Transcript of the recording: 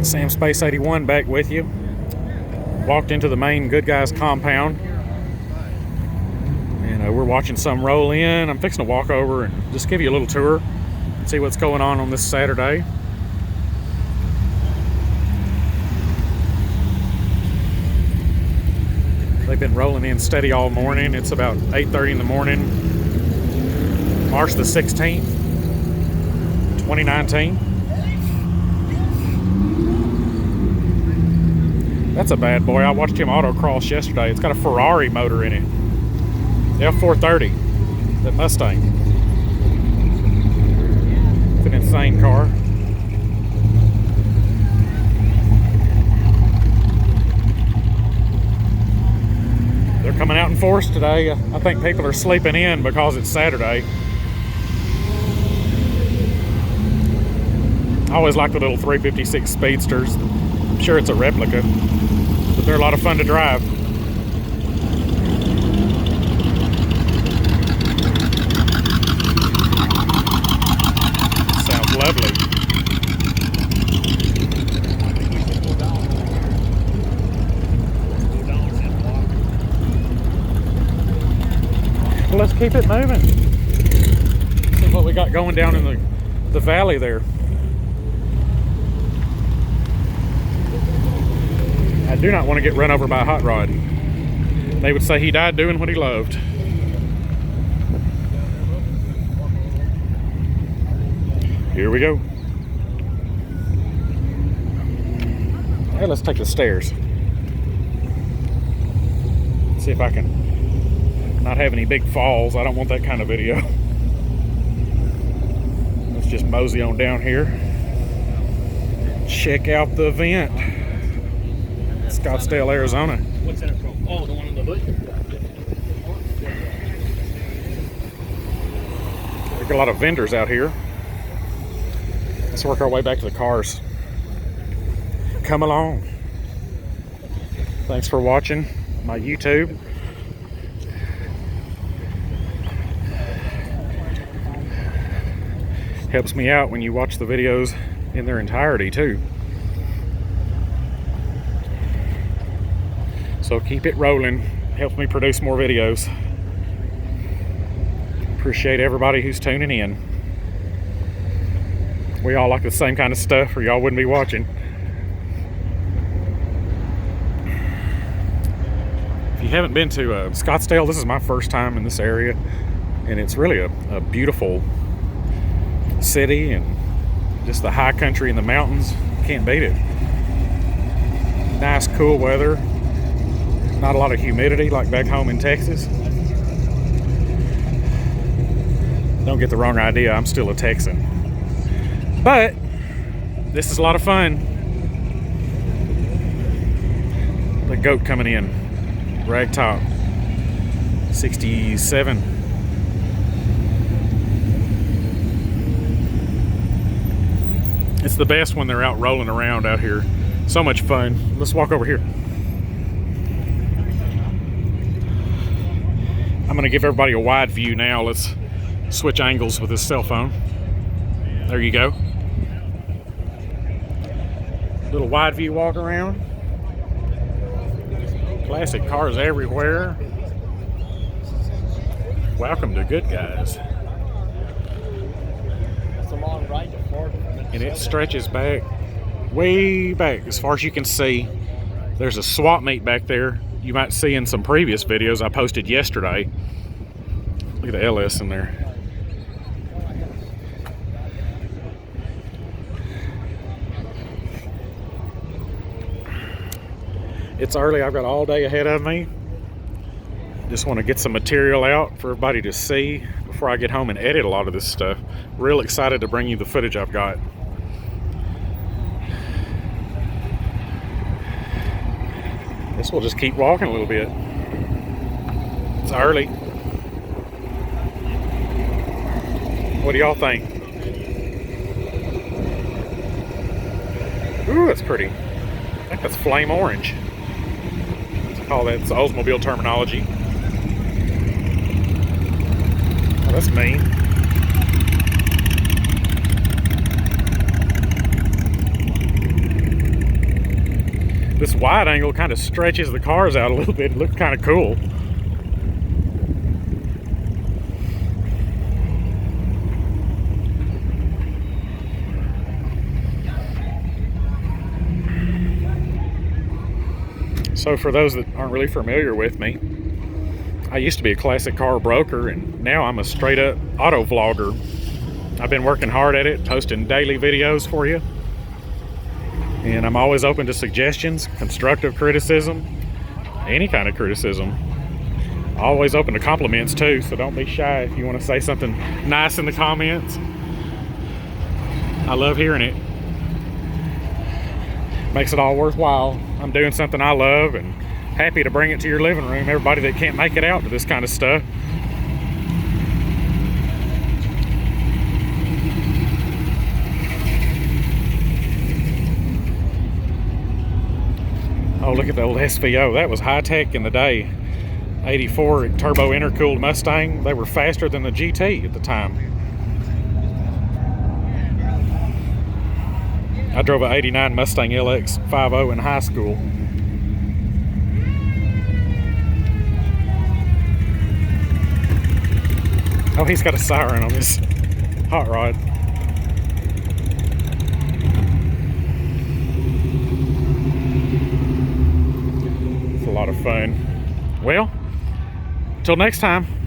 Samspace81 back with you. Walked into the main Goodguys compound, and we're watching some roll in. I'm fixing to walk over and just give you a little tour and see what's going on this Saturday. They've been rolling in steady all morning. It's about 8:30 in the morning, March the 16th, 2019. That's a bad boy. I watched him autocross yesterday. It's got a Ferrari motor in it. The F430, that Mustang. It's an insane car. They're coming out in force today. I think people are sleeping in because it's Saturday. I always like the little 356 Speedsters. I'm sure it's a replica, but they're a lot of fun to drive. Sounds lovely. Well, let's keep it moving. See what we got going down in the valley there. I do not want to get run over by a hot rod. They would say he died doing what he loved. Here we go. Hey, let's take the stairs. See if I can not have any big falls. I don't want that kind of video. Let's just mosey on down here. Check out the event. Scottsdale, Arizona. What's that from? Oh, the one on the hood? We've got a lot of vendors out here. Let's work our way back to the cars. Come along. Thanks for watching my YouTube. Helps me out when you watch the videos in their entirety too. So keep it rolling. Helps me produce more videos. Appreciate everybody who's tuning in. We all like the same kind of stuff or y'all wouldn't be watching. If you haven't been to Scottsdale, this is my first time in this area, and it's really a beautiful city, and just the high country and the mountains. Can't beat it. Nice cool weather. Not a lot of humidity like back home in Texas. Don't get the wrong idea, I'm still a Texan. But this is a lot of fun. The goat coming in. Rag top. 67. It's the best when they're out rolling around out here. So much fun. Let's walk over here. I'm gonna give everybody a wide view now. Let's switch angles with this cell phone. There you go. Little wide view walk around. Classic cars everywhere. Welcome to Goodguys. And it stretches back, way back, as far as you can see. There's a swap meet back there. You might see in some previous videos I posted yesterday. Look at the LS in there. It's early, I've got all day ahead of me. Just want to get some material out for everybody to see before I get home and edit a lot of this stuff. Real excited to bring you the footage I've got. Guess we'll just keep walking a little bit. It's early. What do y'all think? Ooh, that's pretty. I think that's flame orange. Let's call that, it's Oldsmobile terminology. Oh, that's mean. This wide angle kind of stretches the cars out a little bit. It looks kind of cool. So for those that aren't really familiar with me, I used to be a classic car broker, and now I'm a straight up auto vlogger. I've been working hard at it, posting daily videos for you. And I'm always open to suggestions, constructive criticism, any kind of criticism. Always open to compliments too, so don't be shy if you want to say something nice in the comments. I love hearing it. Makes it all worthwhile. I'm doing something I love and happy to bring it to your living room. Everybody that can't make it out to this kind of stuff. Oh, look at the old SVO. That was high tech in the day. 84 turbo intercooled Mustang. They were faster than the GT at the time. I drove an 89 Mustang LX 50 in high school. Oh, he's got a siren on his hot rod. It's a lot of fun. Well, till next time.